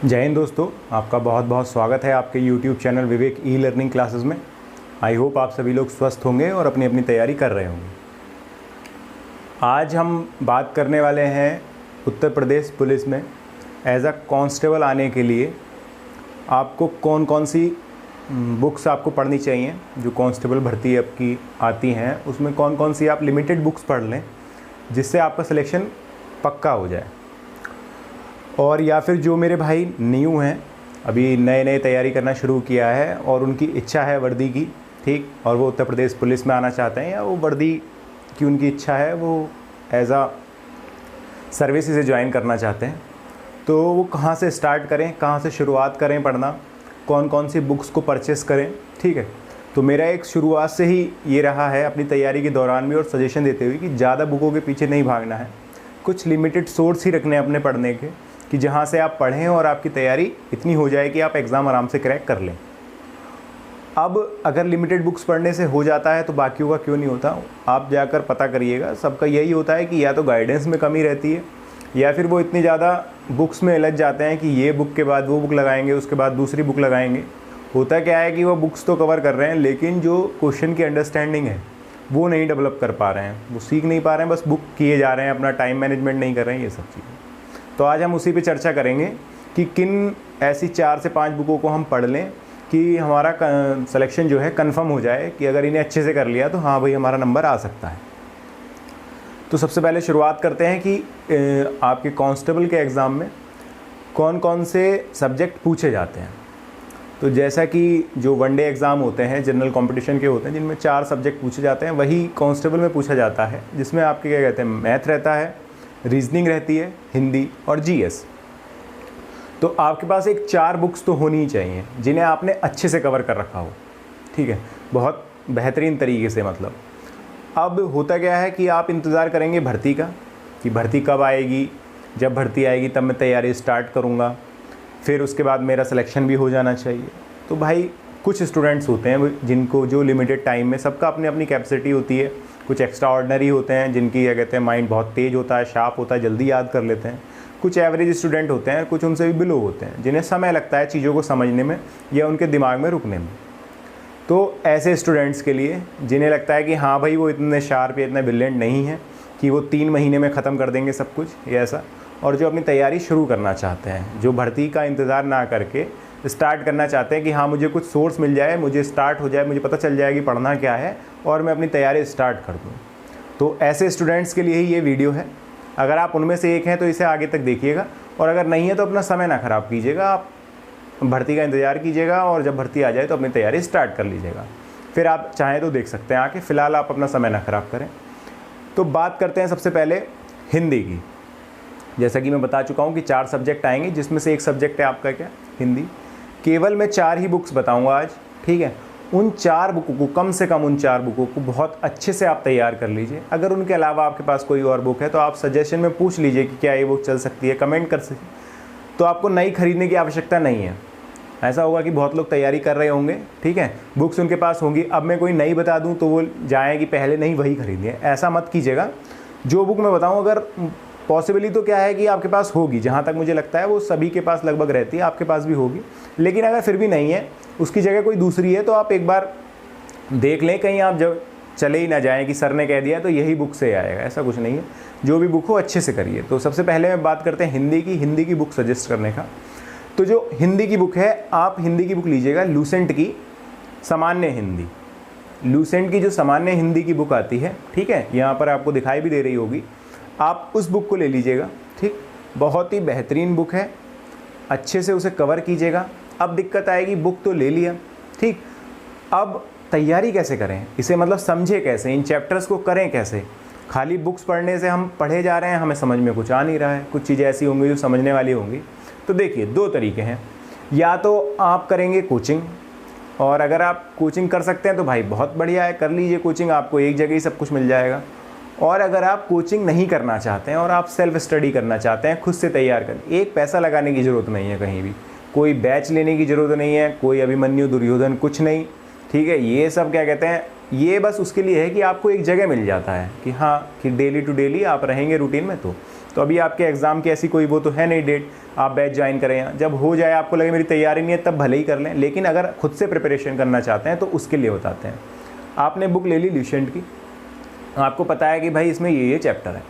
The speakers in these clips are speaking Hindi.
जय हिंद दोस्तों, आपका बहुत बहुत स्वागत है आपके YouTube चैनल विवेक ई लर्निंग क्लासेस में। आई होप आप सभी लोग स्वस्थ होंगे और अपनी अपनी तैयारी कर रहे होंगे। आज हम बात करने वाले हैं उत्तर प्रदेश पुलिस में एज अ कांस्टेबल आने के लिए आपको कौन कौन सी बुक्स आपको पढ़नी चाहिए। जो कांस्टेबल भर्ती आपकी आती हैं उसमें कौन कौन सी आप लिमिटेड बुक्स पढ़ लें जिससे आपका सिलेक्शन पक्का हो जाए। और या फिर जो मेरे भाई न्यू हैं, अभी नए नए तैयारी करना शुरू किया है और उनकी इच्छा है वर्दी की, ठीक, और वो उत्तर प्रदेश पुलिस में आना चाहते हैं या वो वर्दी की उनकी इच्छा है, वो एज अ सर्विस से ज्वाइन करना चाहते हैं, तो वो कहाँ से स्टार्ट करें, कहाँ से शुरुआत करें पढ़ना, कौन कौन सी बुक्स को परचेस करें। ठीक है, तो मेरा एक शुरुआत से ही ये रहा है अपनी तैयारी के दौरान भी और सजेशन देते हुए कि ज़्यादा बुकों के पीछे नहीं भागना है, कुछ लिमिटेड सोर्स ही रखने अपने पढ़ने के कि जहाँ से आप पढ़ें और आपकी तैयारी इतनी हो जाए कि आप एग्ज़ाम आराम से क्रैक कर लें। अब अगर लिमिटेड बुक्स पढ़ने से हो जाता है तो बाकियों का क्यों नहीं होता, आप जाकर पता करिएगा। सबका यही होता है कि या तो गाइडेंस में कमी रहती है या फिर वो इतनी ज़्यादा बुक्स में उलझ जाते हैं कि ये बुक के बाद वो बुक लगाएंगे, उसके बाद दूसरी बुक लगाएंगे। होता क्या है कि वो बुक्स तो कवर कर रहे हैं लेकिन जो क्वेश्चन की अंडरस्टैंडिंग है वो नहीं डेवलप कर पा रहे हैं, वो सीख नहीं पा रहे हैं, बस बुक किए जा रहे हैं, अपना टाइम मैनेजमेंट नहीं कर रहे हैं, ये सब चीज़ें। तो आज हम उसी पे चर्चा करेंगे कि किन ऐसी 4 से 5 बुकों को हम पढ़ लें कि हमारा सिलेक्शन जो है कंफर्म हो जाए कि अगर इन्हें अच्छे से कर लिया तो हाँ भाई हमारा नंबर आ सकता है। तो सबसे पहले शुरुआत करते हैं कि आपके कांस्टेबल के एग्ज़ाम में कौन कौन से सब्जेक्ट पूछे जाते हैं। तो जैसा कि जो वनडे एग्ज़ाम होते हैं जनरल कंपटीशन के होते हैं जिनमें 4 सब्जेक्ट पूछे जाते हैं, वही कांस्टेबल में पूछा जाता है, जिसमें आपके क्या कहते हैं मैथ रहता है, रीजनिंग रहती है, हिंदी और जीएस। तो आपके पास एक 4 बुक्स तो होनी ही चाहिए जिन्हें आपने अच्छे से कवर कर रखा हो, ठीक है, बहुत बेहतरीन तरीके से। मतलब अब होता क्या है कि आप इंतज़ार करेंगे भर्ती का कि भर्ती कब आएगी, जब भर्ती आएगी तब मैं तैयारी स्टार्ट करूँगा, फिर उसके बाद मेरा सिलेक्शन भी हो जाना चाहिए। तो भाई कुछ स्टूडेंट्स होते हैं जिनको जो लिमिटेड टाइम में, सबका अपनी अपनी कैपेसिटी होती है, कुछ एक्स्ट्रा ऑर्डिनरी होते हैं जिनकी क्या कहते हैं माइंड बहुत तेज़ होता है, शार्प होता है, जल्दी याद कर लेते हैं। कुछ एवरेज स्टूडेंट होते हैं, कुछ उनसे भी बिलो होते हैं जिन्हें समय लगता है चीज़ों को समझने में या उनके दिमाग में रुकने में। तो ऐसे स्टूडेंट्स के लिए जिन्हें लगता है कि हाँ भाई वो इतने शार्प या इतने ब्रिलियंट नहीं है कि वो 3 महीने में ख़त्म कर देंगे सब कुछ या ऐसा, और जो अपनी तैयारी शुरू करना चाहते हैं, जो भर्ती का इंतज़ार ना करके स्टार्ट करना चाहते हैं कि हाँ मुझे कुछ सोर्स मिल जाए, मुझे स्टार्ट हो जाए, मुझे पता चल जाए कि पढ़ना क्या है और मैं अपनी तैयारी स्टार्ट कर दूँ। तो ऐसे स्टूडेंट्स के लिए ही ये वीडियो है। अगर आप उनमें से एक हैं तो इसे आगे तक देखिएगा, और अगर नहीं है तो अपना समय ना ख़राब कीजिएगा, आप भर्ती का इंतज़ार कीजिएगा और जब भर्ती आ जाए तो अपनी तैयारी स्टार्ट कर लीजिएगा। फिर आप चाहें तो देख सकते हैं आके, फ़िलहाल आप अपना समय ना ख़राब करें। तो बात करते हैं सबसे पहले हिंदी की। जैसा कि मैं बता चुका हूँ कि 4 सब्जेक्ट आएंगे जिसमें से एक सब्जेक्ट है आपका क्या, हिंदी। केवल मैं 4 ही बुक्स बताऊँगा आज, ठीक है। उन 4 बुकों को, कम से कम उन 4 बुकों को बहुत अच्छे से आप तैयार कर लीजिए। अगर उनके अलावा आपके पास कोई और बुक है तो आप सजेशन में पूछ लीजिए कि क्या ये बुक चल सकती है, कमेंट कर सकते। तो आपको नई खरीदने की आवश्यकता नहीं है। ऐसा होगा कि बहुत लोग तैयारी कर रहे होंगे, ठीक है, बुक्स उनके पास होंगी, अब मैं कोई नई बता दूं तो वो जाएँ कि पहले नहीं वही खरीदिए। ऐसा मत कीजिएगा। जो बुक मैं बताऊँ अगर पॉसिबली तो क्या है कि आपके पास होगी, जहाँ तक मुझे लगता है वो सभी के पास लगभग रहती है, आपके पास भी होगी। लेकिन अगर फिर भी नहीं है, उसकी जगह कोई दूसरी है, तो आप एक बार देख लें, कहीं आप जब चले ही ना जाएं कि सर ने कह दिया तो यही बुक से आएगा, ऐसा कुछ नहीं है। जो भी बुक हो अच्छे से करिए। तो सबसे पहले मैं बात करते हैं हिंदी की बुक सजेस्ट करने का। तो जो हिंदी की बुक है, आप हिंदी की बुक लीजिएगा लूसेंट की सामान्य हिंदी। लूसेंट की जो सामान्य हिंदी की बुक आती है, ठीक है, यहाँ पर आपको दिखाई भी दे रही होगी, आप उस बुक को ले लीजिएगा, ठीक। बहुत ही बेहतरीन बुक है, अच्छे से उसे कवर कीजिएगा। अब दिक्कत आएगी, बुक तो ले लिया, ठीक, अब तैयारी कैसे करें, इसे मतलब समझे कैसे, इन चैप्टर्स को करें कैसे। खाली बुक्स पढ़ने से हम पढ़े जा रहे हैं, हमें समझ में कुछ आ नहीं रहा है। कुछ चीज़ें ऐसी होंगी जो समझने वाली होंगी। तो देखिए 2 तरीके हैं, या तो आप करेंगे कोचिंग, और अगर आप कोचिंग कर सकते हैं तो भाई बहुत बढ़िया है, कर लीजिए कोचिंग, आपको एक जगह ही सब कुछ मिल जाएगा। और अगर आप कोचिंग नहीं करना चाहते हैं और आप सेल्फ स्टडी करना चाहते हैं, खुद से तैयार कर, एक पैसा लगाने की ज़रूरत नहीं है, कहीं भी कोई बैच लेने की ज़रूरत नहीं है, कोई अभिमन्यु दुर्योधन कुछ नहीं, ठीक है। ये सब क्या कहते हैं, ये बस उसके लिए है कि आपको एक जगह मिल जाता है कि हाँ कि डेली टू डेली आप रहेंगे रूटीन में, तो तो अभी आपके एग्ज़ाम की ऐसी कोई वो तो है नहीं डेट आप बैच ज्वाइन करें यहाँ, जब हो जाए आपको लगे मेरी तैयारी नहीं है तब भले ही कर लें, लेकिन अगर खुद से प्रिपरेशन करना चाहते हैं तो उसके लिए बताते हैं। आपने बुक ले ली ल्यूसेंट की, आपको पता है कि भाई इसमें ये चैप्टर है,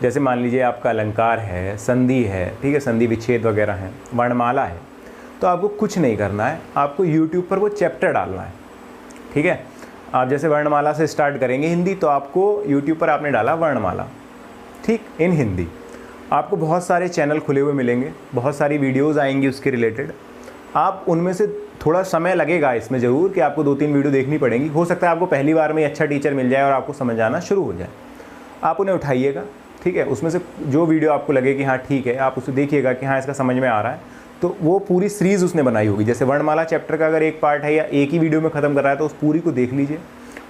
जैसे मान लीजिए आपका अलंकार है, संधि है, ठीक है, संधि विच्छेद वगैरह है, वर्णमाला है, तो आपको कुछ नहीं करना है, आपको यूट्यूब पर वो चैप्टर डालना है। ठीक है, आप जैसे वर्णमाला से स्टार्ट करेंगे हिंदी, तो आपको यूट्यूब पर आपने डाला वर्णमाला, ठीक, इन हिंदी। आपको बहुत सारे चैनल खुले हुए मिलेंगे, बहुत सारी वीडियोज़ आएंगी उसके रिलेटेड। आप उनमें से थोड़ा समय लगेगा इसमें ज़रूर कि आपको 2-3 वीडियो देखनी पड़ेंगी। हो सकता है आपको पहली बार में अच्छा टीचर मिल जाए और आपको समझ आना शुरू हो जाए। आप उन्हें उठाइएगा, ठीक है, उसमें से जो वीडियो आपको लगे कि हाँ ठीक है, आप उसे देखिएगा कि हाँ इसका समझ में आ रहा है, तो वो पूरी सीरीज़ उसने बनाई होगी। जैसे वर्णमाला चैप्टर का अगर एक पार्ट है या एक ही वीडियो में ख़त्म कर रहा है तो उस पूरी को देख लीजिए,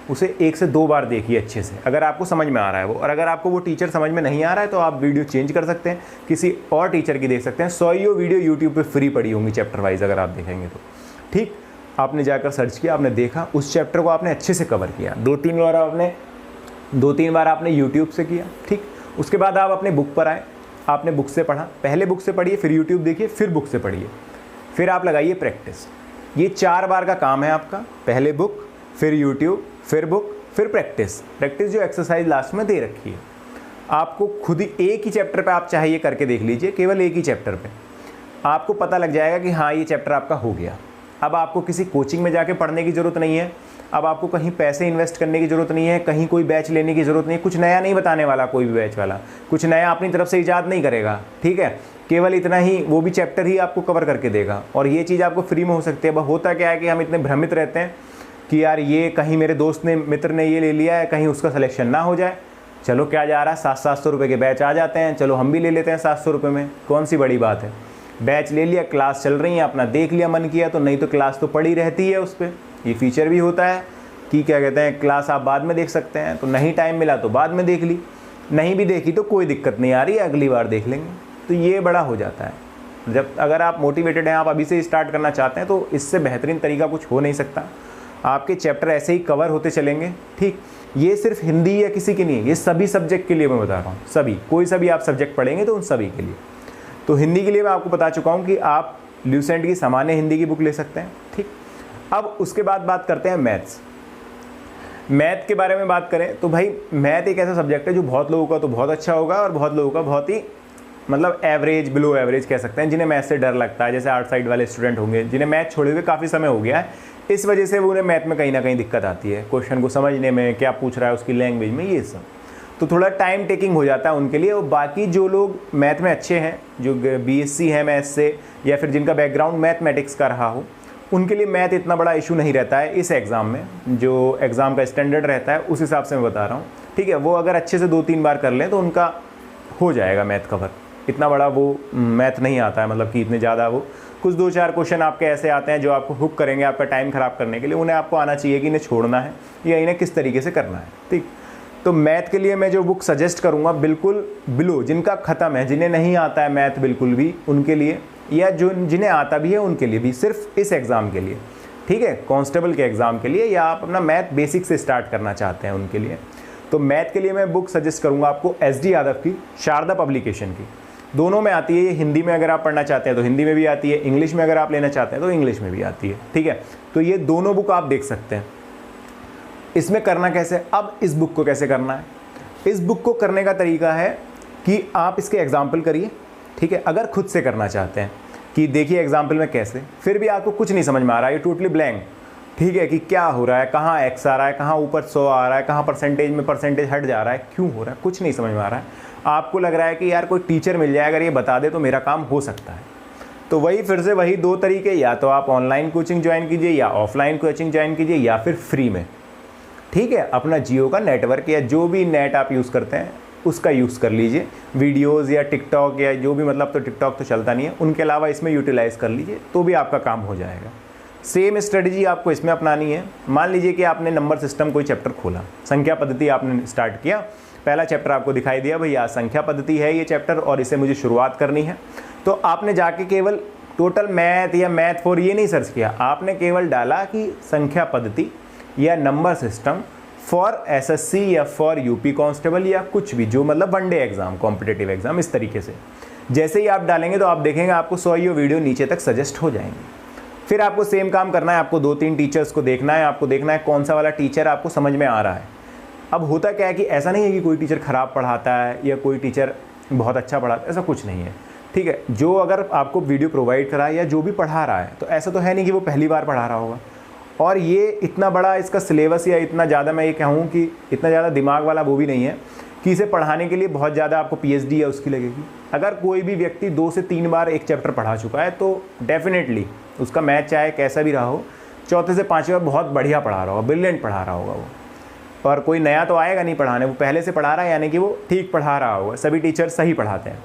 उसे 1 से 2 बार देखिए अच्छे से, अगर आपको समझ में आ रहा है वो। और अगर आपको वो टीचर समझ में नहीं आ रहा है तो आप वीडियो चेंज कर सकते हैं, किसी और टीचर की देख सकते हैं। 100 वीडियो यूट्यूब पे फ्री पड़ी होंगी चैप्टर वाइज, अगर आप देखेंगे तो। ठीक, आपने जाकर सर्च किया, आपने देखा, उस चैप्टर को आपने अच्छे से कवर किया, 2-3 बार आपने यूट्यूब से किया। ठीक, उसके बाद आप अपने बुक पर आए, आपने बुक से पढ़ा, पहले बुक से पढ़िए, फिर यूट्यूब देखिए, फिर बुक से पढ़िए, फिर आप लगाइए प्रैक्टिस। ये 4 बार का काम है आपका, पहले बुक, फिर यूट्यूब, फिर बुक, फिर प्रैक्टिस। प्रैक्टिस जो एक्सरसाइज लास्ट में दे रखी है, आपको खुद ही एक ही चैप्टर पे आप चाहिए करके देख लीजिए, केवल एक ही चैप्टर पे आपको पता लग जाएगा कि हाँ ये चैप्टर आपका हो गया। अब आपको किसी कोचिंग में जाके पढ़ने की ज़रूरत नहीं है, अब आपको कहीं पैसे इन्वेस्ट करने की ज़रूरत नहीं है, कहीं कोई बैच लेने की ज़रूरत नहीं है, कुछ नया नहीं बताने वाला कोई भी बैच वाला, कुछ नया अपनी तरफ से ईजाद नहीं करेगा। ठीक है, केवल इतना ही, वो भी चैप्टर ही आपको कवर करके देगा, और ये चीज़ आपको फ्री में हो सकती है। अब होता क्या है कि हम इतने भ्रमित रहते हैं कि यार ये कहीं मेरे दोस्त ने, मित्र ने ये ले लिया है, कहीं उसका सिलेक्शन ना हो जाए। चलो क्या जा रहा है, 700-700 रुपये के बैच आ जाते हैं, चलो हम भी ले लेते हैं 700 रुपये में, कौन सी बड़ी बात है। बैच ले लिया, क्लास चल रही है, अपना देख लिया, मन किया तो, नहीं तो क्लास तो पड़ी रहती है उस पर। ये फीचर भी होता है कि क्या कहते हैं, क्लास आप बाद में देख सकते हैं, तो नहीं टाइम मिला तो बाद में देख ली, नहीं भी देखी तो कोई दिक्कत नहीं आ रही है, अगली बार देख लेंगे। तो ये बड़ा हो जाता है। जब अगर आप मोटिवेटेड हैं, आप अभी से स्टार्ट करना चाहते हैं, तो इससे बेहतरीन तरीका कुछ हो नहीं सकता। आपके चैप्टर ऐसे ही कवर होते चलेंगे। ठीक, ये सिर्फ हिंदी या किसी के नहीं है, ये सभी सब्जेक्ट के लिए मैं बता रहा हूँ, सभी, कोई सा भी आप सब्जेक्ट पढ़ेंगे तो उन सभी के लिए। तो हिंदी के लिए मैं आपको बता चुका हूँ कि आप ल्यूसेंट की सामान्य हिंदी की बुक ले सकते हैं। ठीक, अब उसके बाद बात करते हैं मैथ्स। मैथ के बारे में बात करें तो भाई मैथ एक ऐसा सब्जेक्ट है जो बहुत लोगों का तो बहुत अच्छा होगा और बहुत लोगों का बहुत ही मतलब एवरेज, बिलो एवरेज कह सकते हैं, जिन्हें मैथ से डर लगता है। जैसे आर्ट साइड वाले स्टूडेंट होंगे जिन्हें मैथ छोड़े हुए काफ़ी समय हो गया है, इस वजह से वो उन्हें मैथ में कहीं ना कहीं दिक्कत आती है, क्वेश्चन को समझने में, क्या पूछ रहा है उसकी लैंग्वेज में, ये सब तो थोड़ा टाइम टेकिंग हो जाता है उनके लिए। और बाकी जो लोग मैथ में अच्छे हैं, जो BSc है मैथ से, या फिर जिनका बैकग्राउंड मैथमेटिक्स का रहा हो, उनके लिए मैथ इतना बड़ा इशू नहीं रहता है इस एग्ज़ाम में। जो एग्ज़ाम का स्टैंडर्ड रहता है उस हिसाब से मैं बता रहा हूँ। ठीक है, वो अगर अच्छे से 2-3 बार कर लें तो उनका हो जाएगा मैथ कवर। इतना बड़ा वो मैथ नहीं आता है, मतलब कि इतने ज़्यादा वो, कुछ 2-4 क्वेश्चन आपके ऐसे आते हैं जो आपको हुक करेंगे आपका टाइम ख़राब करने के लिए, उन्हें आपको आना चाहिए कि इन्हें छोड़ना है या इन्हें किस तरीके से करना है। ठीक, तो मैथ के लिए मैं जो बुक सजेस्ट करूँगा, बिल्कुल बिलो, जिनका ख़त्म है, जिन्हें नहीं आता है मैथ बिल्कुल भी, उनके लिए, या जो जिन्हें आता भी है उनके लिए भी, सिर्फ इस एग्ज़ाम के लिए। ठीक है, कांस्टेबल के एग्ज़ाम के लिए, या आप अपना मैथ बेसिक से स्टार्ट करना चाहते हैं उनके लिए। तो मैथ के लिए मैं बुक सजेस्ट करूँगा आपको SD यादव की, शारदा पब्लिकेशन की। दोनों में आती है ये, हिंदी में अगर आप पढ़ना चाहते हैं तो हिंदी में भी आती है, इंग्लिश में अगर आप लेना चाहते हैं तो इंग्लिश में भी आती है। ठीक है, तो ये दोनों बुक आप देख सकते हैं। इसमें करना कैसे, अब इस बुक को कैसे करना है, इस बुक को करने का तरीका है कि आप इसके एग्जाम्पल करिए। ठीक है, अगर खुद से करना चाहते हैं कि देखिए एग्जाम्पल में कैसे, फिर भी आपको कुछ नहीं समझ में आ रहा है, ये टोटली ब्लैंक, ठीक है, कि क्या हो रहा है, कहाँ x आ रहा है, कहाँ ऊपर 100 आ रहा है, कहाँ परसेंटेज में परसेंटेज हट जा रहा है, क्यों हो रहा है, कुछ नहीं समझ में आ रहा है। आपको लग रहा है कि यार कोई टीचर मिल जाए, अगर ये बता दे तो मेरा काम हो सकता है। तो वही फिर से वही 2 तरीके, या तो आप ऑनलाइन कोचिंग ज्वाइन कीजिए, या ऑफलाइन कोचिंग ज्वाइन कीजिए, या फिर फ्री में। ठीक है, अपना जियो का नेटवर्क या जो भी नेट आप यूज़ करते हैं उसका यूज़ कर लीजिए, वीडियोज़ या टिकटॉक या जो भी, मतलब तो टिकटॉक तो चलता नहीं है, उनके अलावा इसमें यूटिलाइज़ कर लीजिए, तो भी आपका काम हो जाएगा। सेम स्ट्रेटजी आपको इसमें अपनानी है। मान लीजिए कि आपने नंबर सिस्टम कोई चैप्टर खोला, संख्या पद्धति आपने स्टार्ट किया, पहला चैप्टर आपको दिखाई दिया, भैया संख्या पद्धति है ये चैप्टर और इसे मुझे शुरुआत करनी है। तो आपने जाके केवल टोटल मैथ या मैथ 4 ये नहीं सर्च किया, आपने केवल डाला कि संख्या पद्धति या नंबर सिस्टम फॉर एसएससी या फॉर यूपी कांस्टेबल या कुछ भी, जो मतलब वनडे एग्जाम, कॉम्पिटिटिव एग्जाम, इस तरीके से। जैसे ही आप डालेंगे तो आप देखेंगे आपको 100 ये वीडियो नीचे तक सजेस्ट हो जाएंगे। फिर आपको सेम काम करना है, आपको 2-3 टीचर्स को देखना है, आपको देखना है कौन सा वाला टीचर आपको समझ में आ रहा है। अब होता क्या है कि ऐसा नहीं है कि कोई टीचर ख़राब पढ़ाता है या कोई टीचर बहुत अच्छा पढ़ाता है, ऐसा कुछ नहीं है, ठीक है। जो अगर आपको वीडियो प्रोवाइड करा है या जो भी पढ़ा रहा है, तो ऐसा तो है नहीं कि वो पहली बार पढ़ा रहा होगा। और ये इतना बड़ा इसका सिलेबस या इतना ज़्यादा, मैं ये कहूँ कि इतना ज़्यादा दिमाग वाला वो भी नहीं है कि इसे पढ़ाने के लिए बहुत ज़्यादा आपको पीएचडी या उसकी लगेगी। अगर कोई भी व्यक्ति 2 से 3 बार एक चैप्टर पढ़ा चुका है तो डेफिनेटली उसका मैथ चाहे कैसा भी रहा हो, 4थे से 5वीं बार बहुत बढ़िया पढ़ा रहा होगा, ब्रिलियंट पढ़ा रहा होगा वो। और कोई नया तो आएगा नहीं पढ़ाने, वो पहले से पढ़ा रहा है, यानी कि वो ठीक पढ़ा रहा होगा। सभी टीचर सही पढ़ाते हैं।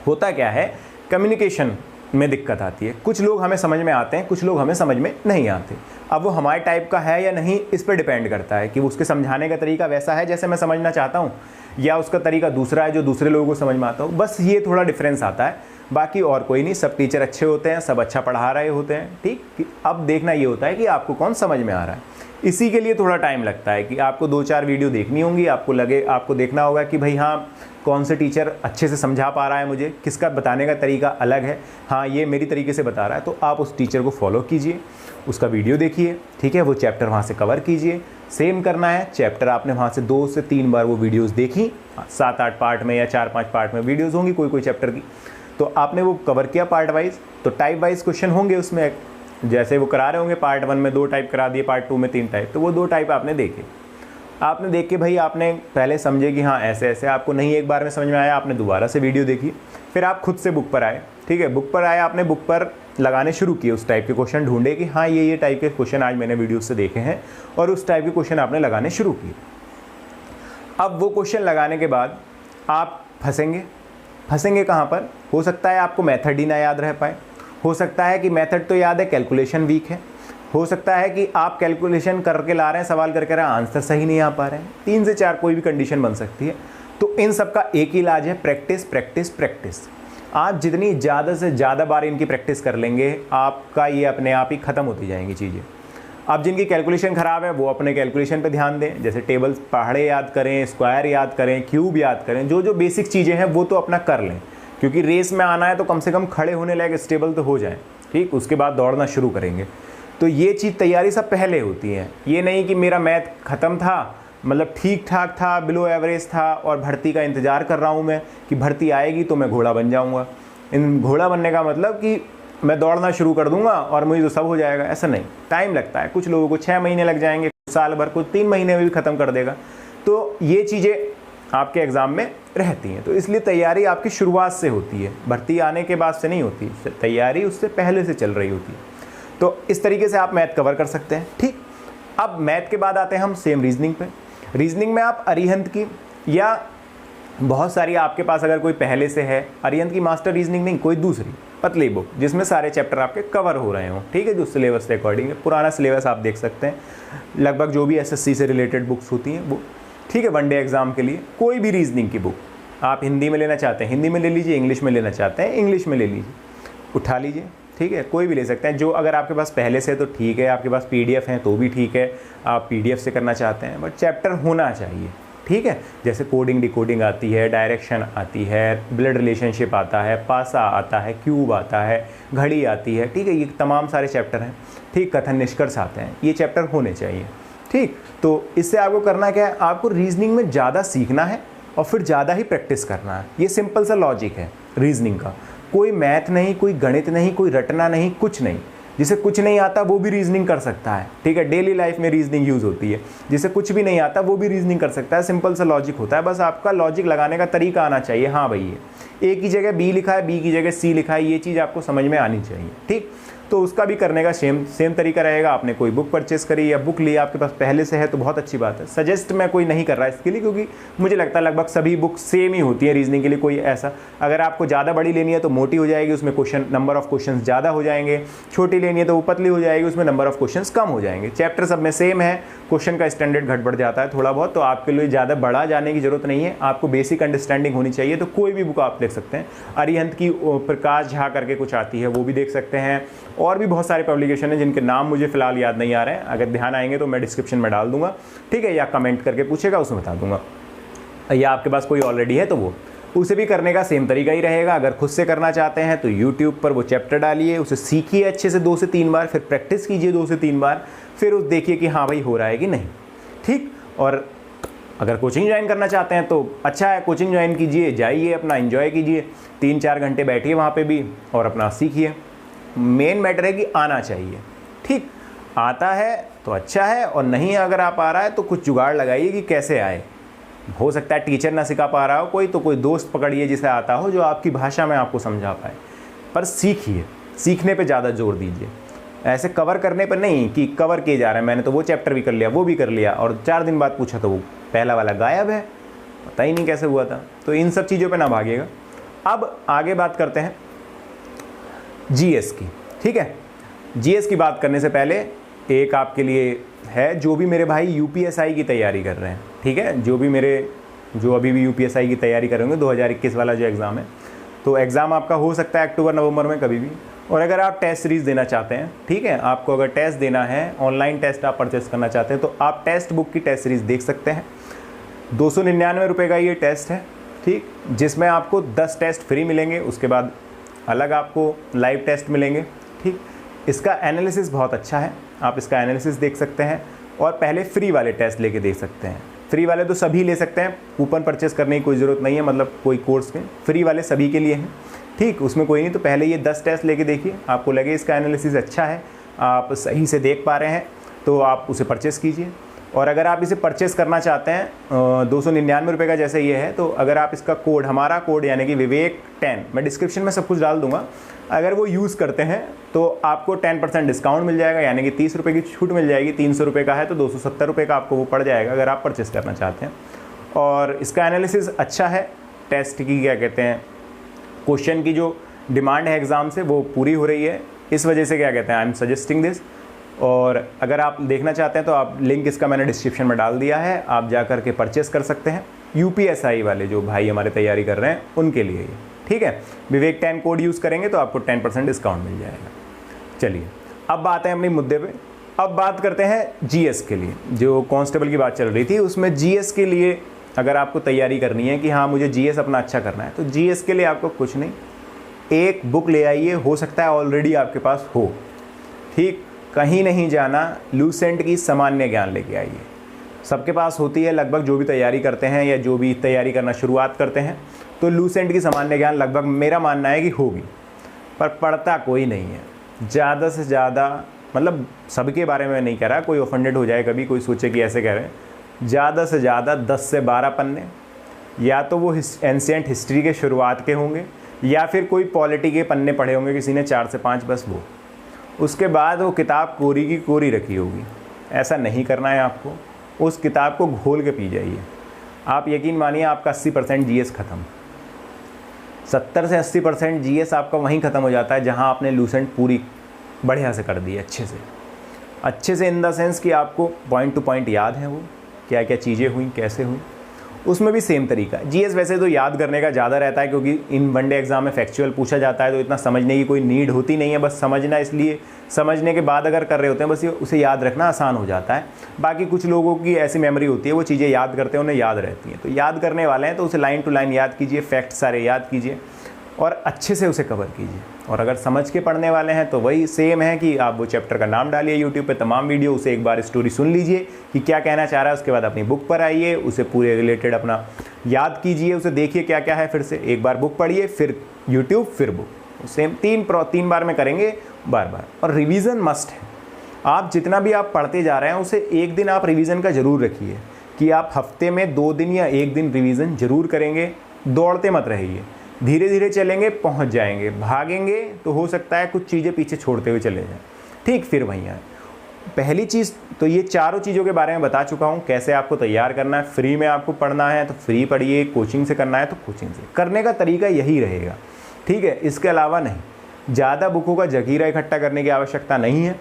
होता क्या है, कम्युनिकेशन में दिक्कत आती है। कुछ लोग हमें समझ में आते हैं, कुछ लोग हमें समझ में नहीं आते। अब वो हमारे टाइप का है या नहीं, इस पर डिपेंड करता है कि वो उसके समझाने का तरीका वैसा है जैसे मैं समझना चाहता हूँ, या उसका तरीका दूसरा है जो दूसरे लोगों को समझ में आता हो। बस ये थोड़ा डिफरेंस आता है, बाकी और कोई नहीं। सब टीचर अच्छे होते हैं, सब अच्छा पढ़ा रहे होते हैं, ठीक। अब देखना ये होता है कि आपको कौन समझ में आ रहा है। इसी के लिए थोड़ा टाइम लगता है कि आपको 2-4 वीडियो देखनी होंगी, आपको देखना होगा कि भाई हाँ, कौन से टीचर अच्छे से समझा पा रहा है मुझे, किसका बताने का तरीका अलग है, हाँ ये मेरी तरीके से बता रहा है, तो आप उस टीचर को फॉलो कीजिए, उसका वीडियो देखिए, ठीक है। वो चैप्टर वहाँ से कवर कीजिए। सेम करना है, चैप्टर आपने वहाँ से 2 से 3 बार वो वीडियोस देखी, 7-8 पार्ट में या 4-5 पार्ट में वीडियोस होंगी कोई चैप्टर की, तो आपने वो कवर किया पार्ट वाइज। तो टाइप वाइज क्वेश्चन होंगे उसमें, जैसे वो करा रहे होंगे पार्ट 1 में 2 टाइप करा दिए, पार्ट 2 में 3 टाइप, तो वो 2 टाइप आपने देखे। आपने देख के भाई आपने पहले समझे कि हाँ ऐसे ऐसे, आपको नहीं एक बार में समझ में आया, आपने दोबारा से वीडियो देखी, फिर आप खुद से बुक पर आए, ठीक है। बुक पर आए, आपने बुक पर लगाने शुरू किए, उस टाइप के क्वेश्चन ढूंढे कि हाँ ये टाइप के क्वेश्चन आज मैंने वीडियो से देखे हैं, और उस टाइप के क्वेश्चन आपने लगाने शुरू किए। अब वो क्वेश्चन लगाने के बाद आप फंसेंगे कहाँ पर? हो सकता है आपको मेथड ही ना याद रह पाए, हो सकता है कि मेथड तो याद है, कैलकुलेशन वीक है, हो सकता है कि आप कैलकुलेशन करके ला रहे हैं, सवाल करके रहे हैं, आंसर सही नहीं आ पा रहे हैं। 3 से 4 कोई भी कंडीशन बन सकती है। तो इन सब का एक ही इलाज है, प्रैक्टिस प्रैक्टिस प्रैक्टिस। आप जितनी ज़्यादा से ज़्यादा बार इनकी प्रैक्टिस कर लेंगे, आपका ये अपने आप ही ख़त्म होती जाएंगी चीज़ें। अब जिनकी कैलकुलेशन ख़राब है वो अपने कैलकुलेशन पे ध्यान दें, जैसे टेबल्स पहाड़े याद करें, स्क्वायर याद करें, क्यूब याद करें, जो बेसिक चीज़ें हैं वो तो अपना कर लें, क्योंकि रेस में आना है तो कम से कम खड़े होने लायक स्टेबल तो हो जाए, ठीक। उसके बाद दौड़ना शुरू करेंगे। तो ये चीज़ तैयारी सब पहले होती है। ये नहीं कि मेरा मैथ ख़त्म था, मतलब ठीक ठाक था, बिलो एवरेज था, और भर्ती का इंतज़ार कर रहा हूँ मैं कि भर्ती आएगी तो मैं घोड़ा बन जाऊँगा। इन घोड़ा बनने का मतलब कि मैं दौड़ना शुरू कर दूंगा और मुझे तो सब हो जाएगा, ऐसा नहीं। टाइम लगता है, कुछ लोगों को 6 महीने लग जाएंगे, कुछ साल भर, कुछ 3 महीने में भी ख़त्म कर देगा। तो ये चीज़ें आपके एग्ज़ाम में रहती हैं। तो इसलिए तैयारी आपकी शुरुआत से होती है, भर्ती आने के बाद से नहीं होती, तैयारी उससे पहले से चल रही होती है। तो इस तरीके से आप मैथ कवर कर सकते हैं, ठीक। अब मैथ के बाद आते हैं हम सेम रीजनिंग पे। रीजनिंग में आप अरिहंत की या बहुत सारी आपके पास अगर कोई पहले से है, अरिहंत की मास्टर रीजनिंग नहीं, कोई दूसरी पतली बुक जिसमें सारे चैप्टर आपके कवर हो रहे हों, ठीक है, जो सिलेबस के अकॉर्डिंग है। पुराना सिलेबस आप देख सकते हैं, लगभग जो भी एसएससी से रिलेटेड बुक्स होती हैं वो, ठीक है। वनडे एग्जाम के लिए कोई भी रीजनिंग की बुक आप हिंदी में लेना चाहते हैं हिंदी में ले लीजिए, इंग्लिश में लेना चाहते हैं इंग्लिश में ले लीजिए, उठा लीजिए, ठीक है। कोई भी ले सकते हैं, जो अगर आपके पास पहले से तो ठीक है, आपके पास पीडीएफ हैं तो भी ठीक है, आप पीडीएफ से करना चाहते हैं, बट चैप्टर होना चाहिए, ठीक है। जैसे कोडिंग डिकोडिंग आती है, डायरेक्शन आती है, ब्लड रिलेशनशिप आता है, पासा आता है, क्यूब आता है, घड़ी आती है, ठीक है। ये तमाम सारे चैप्टर हैं, ठीक। कथन निष्कर्ष आते हैं, ये चैप्टर होने चाहिए, ठीक। तो इससे आपको करना क्या है, आपको रीजनिंग में ज़्यादा सीखना है और फिर ज़्यादा ही प्रैक्टिस करना है। ये सिंपल सा लॉजिक है रीजनिंग का। कोई मैथ नहीं, कोई गणित नहीं, कोई रटना नहीं, कुछ नहीं। जिसे कुछ नहीं आता वो भी रीजनिंग कर सकता है, ठीक है। डेली लाइफ में रीजनिंग यूज़ होती है। जिसे कुछ भी नहीं आता वो भी रीजनिंग कर सकता है, सिंपल सा लॉजिक होता है। बस आपका लॉजिक लगाने का तरीका आना चाहिए। हाँ भाई, ये ए की जगह बी लिखा है, बी की जगह सी लिखा है, ये चीज़ आपको समझ में आनी चाहिए, ठीक। तो उसका भी करने का सेम तरीका रहेगा। आपने कोई बुक परचेस करी या बुक ली आपके पास पहले से है तो बहुत अच्छी बात है। सजेस्ट मैं कोई नहीं कर रहा इसके लिए, क्योंकि मुझे लगता है लगभग सभी बुक सेम ही होती है रीजनिंग के लिए। कोई ऐसा, अगर आपको ज़्यादा बड़ी लेनी है तो मोटी हो जाएगी, उसमें नंबर ऑफ क्वेश्चन ज़्यादा हो जाएंगे। छोटी लेनी है तो वो पतली हो जाएगी, उसमें नंबर ऑफ क्वेश्चन कम हो जाएंगे। चैप्टर सब में सेम है, क्वेश्चन का स्टैंडर्ड घट बढ़ जाता है थोड़ा बहुत, तो आपके लिए ज़्यादा बड़ा जाने की जरूरत नहीं है। आपको बेसिक अंडरस्टैंडिंग होनी चाहिए। तो कोई भी बुक आप देख सकते हैं। अरिहंत की प्रकाश झा करके कुछ आती है, वो भी देख सकते हैं। और भी बहुत सारे पब्लिकेशन हैं जिनके नाम मुझे फ़िलहाल याद नहीं आ रहे हैं, अगर ध्यान आएंगे तो मैं डिस्क्रिप्शन में डाल दूंगा, ठीक है, या कमेंट करके पूछेगा उसमें बता दूंगा, या आपके पास कोई ऑलरेडी है तो वो उसे भी करने का सेम तरीका ही रहेगा। अगर खुद से करना चाहते हैं तो यूट्यूब पर वो चैप्टर डालिए, उसे सीखिए अच्छे से 2 से 3 बार, फिर प्रैक्टिस कीजिए 2 से 3 बार, फिर उस देखिए कि हाँ भाई हो रहा है कि नहीं, ठीक। और अगर कोचिंग ज्वाइन करना चाहते हैं तो अच्छा है, कोचिंग ज्वाइन कीजिए, जाइए, अपना एंजॉय कीजिए, 3-4 घंटे बैठिए वहाँ पे भी और अपना सीखिए। मेन मैटर है कि आना चाहिए, ठीक। आता है तो अच्छा है, और नहीं अगर आप आ रहा है तो कुछ जुगाड़ लगाइए कि कैसे आए। हो सकता है टीचर ना सिखा पा रहा हो कोई, तो कोई दोस्त पकड़िए जिसे आता हो, जो आपकी भाषा में आपको समझा पाए, पर सीखिए, सीखने पे ज़्यादा जोर दीजिए। ऐसे कवर करने पर नहीं कि कवर किए जा रहे हैं, मैंने तो वो चैप्टर भी कर लिया, वो भी कर लिया, और 4 दिन बाद पूछा तो वो पहला वाला गायब है, पता ही नहीं कैसे हुआ था। तो इन सब चीज़ों पे ना भागिएगा। अब आगे बात करते हैं जीएस की, ठीक है। जीएस की बात करने से पहले एक आपके लिए है, जो भी मेरे भाई यूपीएसआई की तैयारी कर रहे हैं, ठीक है, जो अभी भी यूपीएसआई की तैयारी करेंगे 2021 वाला जो एग्ज़ाम है, तो एग्ज़ाम आपका हो सकता है अक्टूबर-नवंबर में कभी भी। और अगर आप टेस्ट सीरीज़ देना चाहते हैं, ठीक है, आपको अगर टेस्ट देना है, ऑनलाइन टेस्ट आप परचेस करना चाहते हैं, तो आप टेक्स्ट बुक की टेस्ट सीरीज़ देख सकते हैं। 299 रुपये का ये टेस्ट है, ठीक, जिसमें आपको 10 टेस्ट फ्री मिलेंगे, उसके बाद अलग आपको लाइव टेस्ट मिलेंगे, ठीक। इसका एनालिसिस बहुत अच्छा है, आप इसका एनालिसिस देख सकते हैं, और पहले फ्री वाले टेस्ट लेके देख सकते हैं। फ्री वाले तो सभी ले सकते हैं, कूपन परचेस करने की कोई ज़रूरत नहीं है, मतलब कोई कोर्स में फ्री वाले सभी के लिए हैं, ठीक, उसमें कोई नहीं। तो पहले ये 10 टेस्ट लेके देखिए, आपको लगे इसका एनालिसिस अच्छा है, आप सही से देख पा रहे हैं, तो आप उसे परचेस कीजिए। और अगर आप इसे परचेस करना चाहते हैं 299 रुपये का जैसे ये है, तो अगर आप इसका कोड, हमारा कोड यानी कि विवेक 10, मैं डिस्क्रिप्शन में सब कुछ डाल दूंगा, अगर वो यूज़ करते हैं तो आपको 10% डिस्काउंट मिल जाएगा, यानी कि 30 रुपये की छूट मिल जाएगी। 300 रुपये का है तो 270 रुपये का आपको वो पड़ जाएगा अगर आप परचेस करना चाहते हैं। और इसका एनालिसिस अच्छा है, टेस्ट की क्या कहते हैं, क्वेश्चन की जो डिमांड है एग्ज़ाम से वो पूरी हो रही है, इस वजह से क्या कहते हैं, आई एम सजेस्टिंग दिस। और अगर आप देखना चाहते हैं तो आप लिंक इसका मैंने डिस्क्रिप्शन में डाल दिया है, आप जा कर के परचेस कर सकते हैं। यूपीएसआई वाले जो भाई हमारे तैयारी कर रहे हैं उनके लिए ये, ठीक है। विवेक 10 कोड यूज़ करेंगे तो आपको 10% डिस्काउंट मिल जाएगा। चलिए अब बात है अपने मुद्दे पे। अब बात करते हैं जीएस के लिए, जो कांस्टेबल की बात चल रही थी, उसमें जीएस के लिए अगर आपको तैयारी करनी है कि हाँ मुझे जीएस अपना अच्छा करना है, तो जीएस के लिए आपको कुछ नहीं, एक बुक ले आइए, हो सकता है ऑलरेडी आपके पास हो, ठीक, कहीं नहीं जाना, लूसेंट की सामान्य ज्ञान लेके आइए। सबके पास होती है लगभग, जो भी तैयारी करते हैं या जो भी तैयारी करना शुरुआत करते हैं, तो लूसेंट की सामान्य ज्ञान लगभग मेरा मानना है कि होगी, पर पढ़ता कोई नहीं है। ज़्यादा से ज़्यादा, मतलब सबके बारे में नहीं कह रहा, कोई ऑफेंडेड हो जाए कभी, कोई सोचे कि ऐसे कह रहे हैं, ज़्यादा से ज़्यादा 10 से 12 पन्ने, या तो वो एंशिएंट हिस्ट्री के शुरुआत के होंगे, या फिर कोई पॉलिटी के पन्ने पढ़े होंगे किसी ने 4 से 5, बस वो। उसके बाद वो किताब कोरी की कोरी रखी होगी। ऐसा नहीं करना है आपको, उस किताब को घोल के पी जाइए। आप यकीन मानिए आपका 80% जीएस ख़त्म, 70 से 80% जीएस आपका वहीं ख़त्म हो जाता है जहां आपने लूसेंट पूरी बढ़िया से कर दी है, अच्छे से इन द सेंस कि आपको पॉइंट टू पॉइंट याद है वो क्या क्या चीज़ें हुई, कैसे हुई। उसमें भी सेम तरीका। जीएस वैसे तो याद करने का ज़्यादा रहता है, क्योंकि इन वनडे एग्जाम में फैक्चुअल पूछा जाता है, तो इतना समझने की कोई नीड होती नहीं है, बस समझना, इसलिए समझने के बाद अगर कर रहे होते हैं बस ये उसे याद रखना आसान हो जाता है। बाकी कुछ लोगों की ऐसी मेमोरी होती है, वो चीज़ें याद करते हैं, उन्हें याद रहती हैं। तो याद करने वाले हैं तो उसे लाइन टू लाइन याद कीजिए, फैक्ट सारे याद कीजिए और अच्छे से उसे कवर कीजिए। और अगर समझ के पढ़ने वाले हैं तो वही सेम है कि आप वो चैप्टर का नाम डालिए यूट्यूब पे, तमाम वीडियो, उसे एक बार स्टोरी सुन लीजिए कि क्या कहना चाह रहा है, उसके बाद अपनी बुक पर आइए, उसे पूरे रिलेटेड अपना याद कीजिए, उसे देखिए क्या क्या है, फिर से एक बार बुक पढ़िए, फिर यूट्यूब, फिर बुक, सेम 3 बार में करेंगे बार बार। और रिवीजन मस्ट है। आप जितना भी आप पढ़ते जा रहे हैं उसे एक दिन आप रिवीजन का ज़रूर रखिए कि आप हफ्ते में 2 दिन या 1 दिन रिवीजन ज़रूर करेंगे। दौड़ते मत रहिए, धीरे धीरे चलेंगे, पहुंच जाएंगे। भागेंगे तो हो सकता है कुछ चीज़ें पीछे छोड़ते हुए चले जाएं, ठीक, फिर वहीं आए। पहली चीज़ तो ये चारों चीज़ों के बारे में बता चुका हूँ, कैसे आपको तैयार करना है। फ्री में आपको पढ़ना है तो फ्री पढ़िए, कोचिंग से करना है तो कोचिंग से। करने का तरीका यही रहेगा, ठीक है, इसके अलावा नहीं। ज़्यादा बुकों का जखीरा इकट्ठा करने की आवश्यकता नहीं है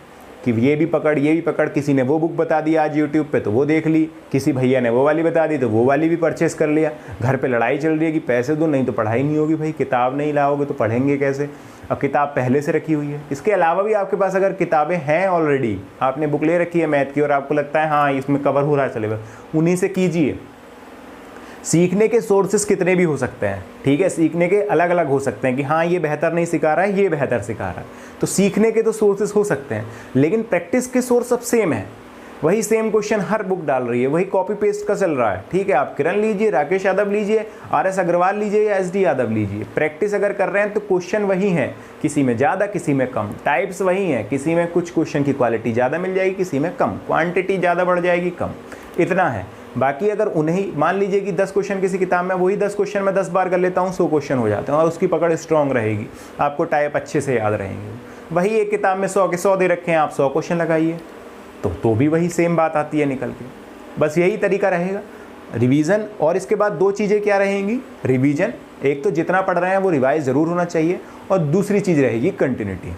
कि ये भी पकड़, किसी ने वो बुक बता दी आज यूट्यूब पे तो वो देख ली, किसी भैया ने वो वाली बता दी तो वो वाली भी परचेस कर लिया। घर पे लड़ाई चल रही है कि पैसे दो नहीं तो पढ़ाई नहीं होगी। भाई किताब नहीं लाओगे तो पढ़ेंगे कैसे? अब किताब पहले से रखी हुई है। इसके अलावा भी आपके पास अगर किताबें हैं ऑलरेडी, आपने बुक ले रखी है मैथ की और आपको लगता है हाँ इसमें कवर हो रहा है सिलेबस, उन्हीं से कीजिए। सीखने के सोर्सेस कितने भी हो सकते हैं, ठीक है, सीखने के अलग अलग हो सकते हैं कि हाँ ये बेहतर नहीं सिखा रहा है, ये बेहतर सिखा रहा है, तो सीखने के तो सोर्सेस हो सकते हैं, लेकिन प्रैक्टिस के सोर्स सब सेम है। वही सेम क्वेश्चन हर बुक डाल रही है, वही कॉपी पेस्ट का चल रहा है, ठीक है। आप किरण लीजिए, राकेश यादव लीजिए, RS अग्रवाल लीजिए या SD यादव लीजिए, प्रैक्टिस अगर कर रहे हैं तो क्वेश्चन वही है, किसी में ज़्यादा किसी में कम, टाइप्स वही हैं, किसी में कुछ क्वेश्चन की क्वालिटी ज़्यादा मिल जाएगी, किसी में कम, क्वांटिटी ज़्यादा बढ़ जाएगी, कम, इतना है। बाकी अगर उन्हें मान लीजिए कि 10 क्वेश्चन किसी किताब में, वही 10 क्वेश्चन मैं 10 बार कर लेता हूँ, 100 क्वेश्चन हो जाते हैं और उसकी पकड़ स्ट्रॉन्ग रहेगी, आपको टाइप अच्छे से याद रहेंगे। वही एक किताब में 100 के 100 दे रखे हैं, आप 100 क्वेश्चन लगाइए तो भी वही सेम बात आती है निकल के। बस यही तरीका रहेगा रिवीजन। और इसके बाद 2 चीज़ें क्या रहेंगी रिवीजन, एक तो जितना पढ़ रहे हैं वो रिवाइज ज़रूर होना चाहिए, और दूसरी चीज़ रहेगी कंटिन्यूटी।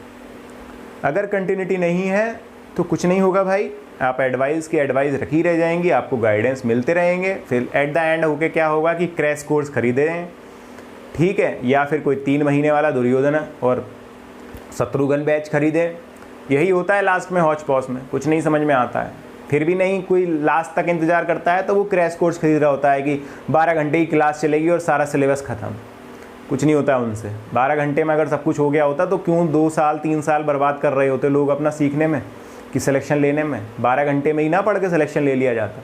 अगर कंटिन्यूटी नहीं है तो कुछ नहीं होगा भाई, आप एडवाइस की एडवाइस रखी रह जाएंगी, आपको गाइडेंस मिलते रहेंगे, फिर एट द एंड होके क्या होगा कि क्रैश कोर्स खरीदे हैं, ठीक है, या फिर कोई 3 महीने वाला दुर्योधन और शत्रुघ्न बैच खरीदे। यही होता है लास्ट में हौच पौच में, कुछ नहीं समझ में आता है, फिर भी नहीं कोई लास्ट तक इंतज़ार करता है तो वो क्रैश कोर्स खरीद रहा होता है कि 12 घंटे की क्लास चलेगी और सारा सिलेबस ख़त्म। कुछ नहीं होता है उनसे। 12 घंटे में अगर सब कुछ हो गया होता तो क्यों 2 साल 3 साल बर्बाद कर रहे होते लोग अपना सीखने में कि सिलेक्शन लेने में। 12 घंटे में ही ना पढ़ के सिलेक्शन ले लिया जाता।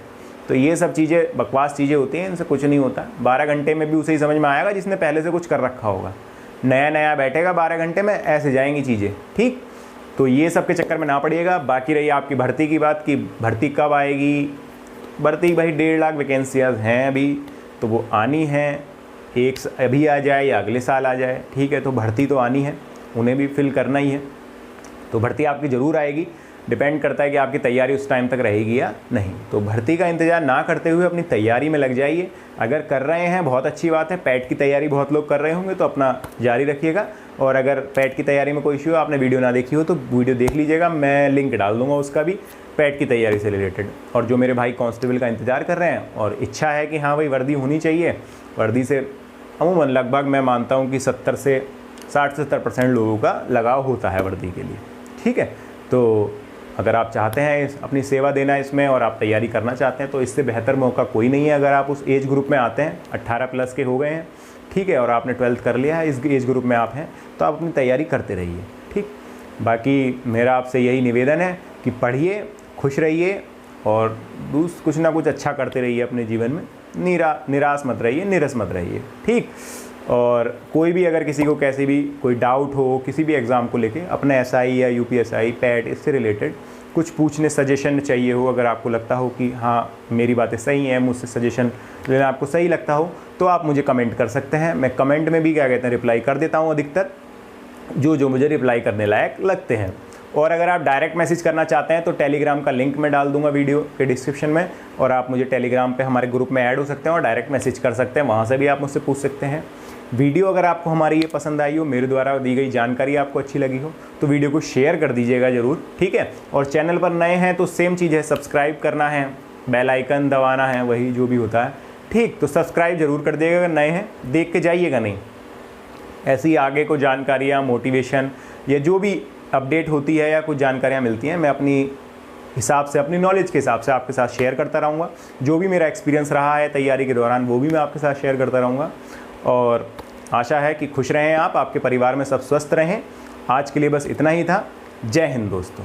तो ये सब चीज़ें बकवास चीज़ें होती हैं, इनसे कुछ नहीं होता। 12 घंटे में भी उसे ही समझ में आएगा जिसने पहले से कुछ कर रखा होगा। नया नया बैठेगा 12 घंटे में, ऐसे जाएंगी चीज़ें, ठीक। तो ये सब के चक्कर में ना पड़िएगा। बाकी रही आपकी भर्ती की बात कि भर्ती कब आएगी। भर्ती भाई 1.5 लाख वैकेंसियाँ हैं अभी, तो वो आनी हैं, एक अभी आ जाए या अगले साल आ जाए, ठीक है। तो भर्ती तो आनी है, उन्हें भी फिल करना ही है, तो भर्ती आपकी ज़रूर आएगी। डिपेंड करता है कि आपकी तैयारी उस टाइम तक रहेगी या नहीं। तो भर्ती का इंतज़ार ना करते हुए अपनी तैयारी में लग जाइए। अगर कर रहे हैं बहुत अच्छी बात है, पैट की तैयारी बहुत लोग कर रहे होंगे तो अपना जारी रखिएगा। और अगर पैट की तैयारी में कोई इश्यू आपने वीडियो ना देखी हो तो वीडियो देख लीजिएगा, मैं लिंक डाल दूँगा उसका भी, पैट की तैयारी से रिलेटेड। और जो मेरे भाई कांस्टेबल का इंतज़ार कर रहे हैं और इच्छा है कि हाँ भाई वर्दी होनी चाहिए, वर्दी से अमूमन लगभग मैं मानता हूँ कि 60 से 70% लोगों का लगाव होता है वर्दी के लिए, ठीक है। तो अगर आप चाहते हैं अपनी सेवा देना इसमें और आप तैयारी करना चाहते हैं तो इससे बेहतर मौका कोई नहीं है। अगर आप उस एज ग्रुप में आते हैं, 18 प्लस के हो गए हैं, ठीक है, और आपने 12th कर लिया है, इस एज ग्रुप में आप हैं, तो आप अपनी तैयारी करते रहिए, ठीक। बाकी मेरा आपसे यही निवेदन है कि पढ़िए, खुश रहिए और कुछ ना कुछ अच्छा करते रहिए अपने जीवन में। निराश मत रहिए, निरस मत रहिए, ठीक। और कोई भी अगर किसी को कैसे भी कोई डाउट हो किसी भी एग्ज़ाम को लेके, अपने SI या UPSI पैट इससे रिलेटेड कुछ पूछने, सजेशन चाहिए हो, अगर आपको लगता हो कि हाँ मेरी बातें सही हैं, मुझसे सजेशन लेना आपको सही लगता हो, तो आप मुझे कमेंट कर सकते हैं। मैं कमेंट में भी क्या कहते हैं रिप्लाई कर देता हूँ अधिकतर, जो मुझे रिप्लाई करने लायक लगते हैं। और अगर आप डायरेक्ट मैसेज करना चाहते हैं तो टेलीग्राम का लिंक मैं डाल दूंगा वीडियो के डिस्क्रिप्शन में, और आप मुझे टेलीग्राम पे हमारे ग्रुप में ऐड हो सकते हैं और डायरेक्ट मैसेज कर सकते हैं, वहाँ से भी आप मुझसे पूछ सकते हैं। वीडियो अगर आपको हमारी ये पसंद आई हो, मेरे द्वारा दी गई जानकारी आपको अच्छी लगी हो, तो वीडियो को शेयर कर दीजिएगा ज़रूर, ठीक है। और चैनल पर नए हैं तो सेम चीज़ है, सब्सक्राइब करना है, बेल आइकन दबाना है, वही जो भी होता है, ठीक। तो सब्सक्राइब ज़रूर कर दिएगा अगर नए हैं, देख के जाइएगा नहीं। ऐसी आगे को जानकारियाँ, मोटिवेशन या जो भी अपडेट होती है या कुछ जानकारियाँ मिलती हैं, मैं अपनी हिसाब से, अपनी नॉलेज के हिसाब से आपके साथ शेयर करता रहूँगा। जो भी मेरा एक्सपीरियंस रहा है तैयारी के दौरान वो भी मैं आपके साथ शेयर करता रहूँगा। और आशा है कि खुश रहें आप, आपके परिवार में सब स्वस्थ रहें। आज के लिए बस इतना ही था। जय हिंद दोस्तों।